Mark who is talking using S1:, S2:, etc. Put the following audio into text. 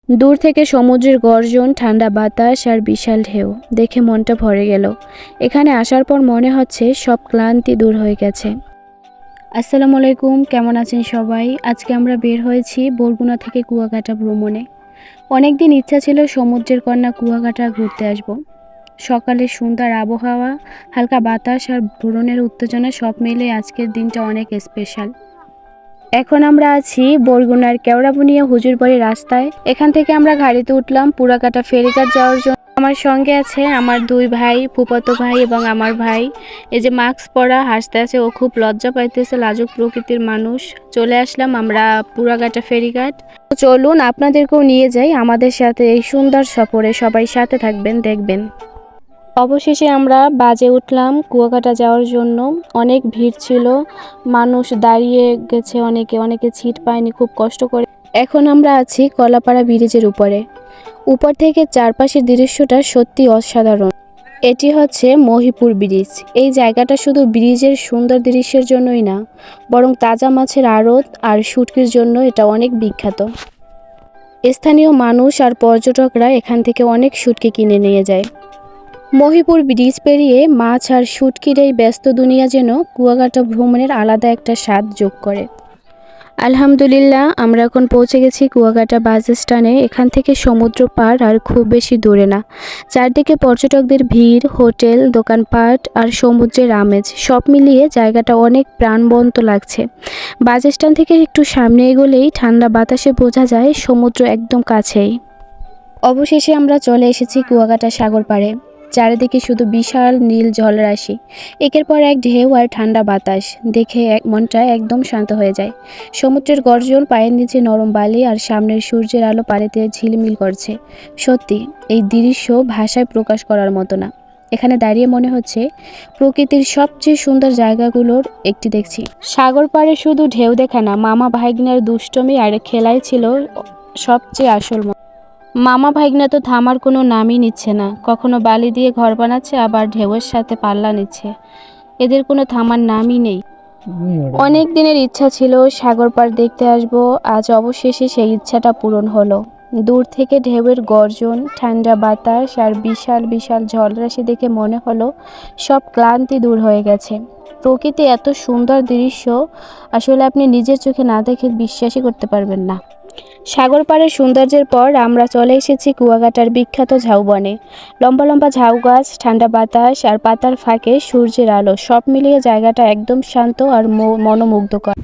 S1: দূর থেকে সমুদ্রের গর্জন, ঠান্ডা বাতাস আর বিশাল ঢেউ দেখে মনটা ভরে গেল। এখানে আসার পর মনে হচ্ছে সব ক্লান্তি দূর হয়ে গেছে। আসসালামু আলাইকুম, কেমন আছেন সবাই? আজকে আমরা বের হয়েছি বরগুনা থেকে কুয়াকাটা ভ্রমণে। অনেক দিন ইচ্ছা ছিল সমুদ্রের কন্যা কুয়াকাটা ঘুরতে আসব। সকালে সুন্দর আবহাওয়া, হালকা বাতাস আর ভ্রমণের উত্তেজনা সব মিলে আজকের দিনটা অনেক স্পেশাল। এখন আমরা আছি বরগুনার কেওড়াবুনিয়া হুজুরবাড়ি রাস্তায়। এখান থেকে আমরা গাড়িতে উঠলাম পুরাকাটা ফেরিঘাট যাওয়ার জন্য। আমার সঙ্গে আছে আমার দুই ভাই, ফুফাতো ভাই এবং আমার ভাই। এই যে মাস্ক পরা হাসতে আছে, ও খুব লজ্জা পাইতেছে, লাজুক প্রকৃতির মানুষ। চলে আসলাম আমরা পুরাকাটা ফেরিঘাট। তো চলুন আপনাদেরকেও নিয়ে যাই আমাদের সাথে এই সুন্দর সফরে। সবাই সাথে থাকবেন, দেখবেন। অবশেষে আমরা বাসে উঠলাম কুয়াকাটা যাওয়ার জন্য। অনেক ভিড় ছিল, মানুষ দাঁড়িয়ে গেছে, অনেকে সিট পায়নি, খুব কষ্ট করে। এখন আমরা আছি কলাপাড়া ব্রিজের উপরে। উপর থেকে চারপাশের দৃশ্যটা সত্যি অসাধারণ। এটি হচ্ছে মহিপুর ব্রিজ। এই জায়গাটা শুধু ব্রিজের সুন্দর দৃশ্যের জন্যই না, বরং তাজা মাছের আড়ত আর শুটকির জন্য এটা অনেক বিখ্যাত। স্থানীয় মানুষ আর পর্যটকরা এখান থেকে অনেক শুটকি কিনে নিয়ে যায়। মহিপুর ব্রিজ পেরিয়ে মাছ আর শুটকির এই ব্যস্ত দুনিয়া যেন কুয়াকাটা ভ্রমণের আলাদা একটা স্বাদ যোগ করে। আলহামদুলিল্লাহ, আমরা এখন পৌঁছে গেছি কুয়াকাটা বাস স্ট্যান্ডে। এখান থেকে সমুদ্র পার আর খুব বেশি দূরে না। চারদিকে পর্যটকদের ভিড়, হোটেল, দোকানপাট আর সমুদ্রের আমেজ সব মিলিয়ে জায়গাটা অনেক প্রাণবন্ত লাগছে। বাস স্ট্যান্ড থেকে একটু সামনে এগোলেই ঠান্ডা বাতাসে বোঝা যায় সমুদ্র একদম কাছেই। অবশেষে আমরা চলে এসেছি কুয়াকাটা সাগর পাড়ে। চারিদিকে শুধু বিশাল নীল জলরাশি, একের পর এক ঢেউ আর ঠান্ডা বাতাস দেখে মনটা একদম শান্ত হয়ে যায়। সমুদ্রের গর্জন, পায়ের নিচে নরম বালি আর সামনের সূর্যের আলো পানিতে ঝিলমিল করছে। সত্যি এই দৃশ্য ভাষায় প্রকাশ করার মতো না। এখানে দাঁড়িয়ে মনে হচ্ছে প্রকৃতির সবচেয়ে সুন্দর জায়গাগুলোর একটি দেখছি। সাগর পাড়ে শুধু ঢেউ দেখা না, মামা ভাগ্নের দুষ্টমি আর খেলাই ছিল সবচেয়ে আসল। মামা ভাগ্না তো থামার কোনো নামই নিচ্ছে না, কখনো বালি দিয়ে ঘর বানাচ্ছে, আবার ঢেউয়ের সাথে পাল্লা নিচ্ছে। এদের কোনো থামার নামই নেই। অনেক দিনের ইচ্ছা ছিল সাগর পাড় দেখতে আসবো, আজ অবশেষে সেই ইচ্ছাটা পূরণ হলো। দূর থেকে ঢেউয়ের গর্জন, ঠান্ডা বাতাস আর বিশাল বিশাল জলরাশি দেখে মনে হলো সব ক্লান্তি দূর হয়ে গেছে। প্রকৃতি এত সুন্দর দৃশ্য আসলে আপনি নিজের চোখে না দেখে বিশ্বাসই করতে পারবেন না। সাগর পাড়ের সৌন্দর্যের পর আমরা চলে এসেছি কুয়াকাটার বিখ্যাত ঝাউবনে। লম্বা লম্বা ঝাউ গাছ, ঠান্ডা বাতাস আর পাতার ফাঁকে সূর্যের আলো সব মিলিয়ে জায়গাটা একদম শান্ত আর মনোমুগ্ধকর।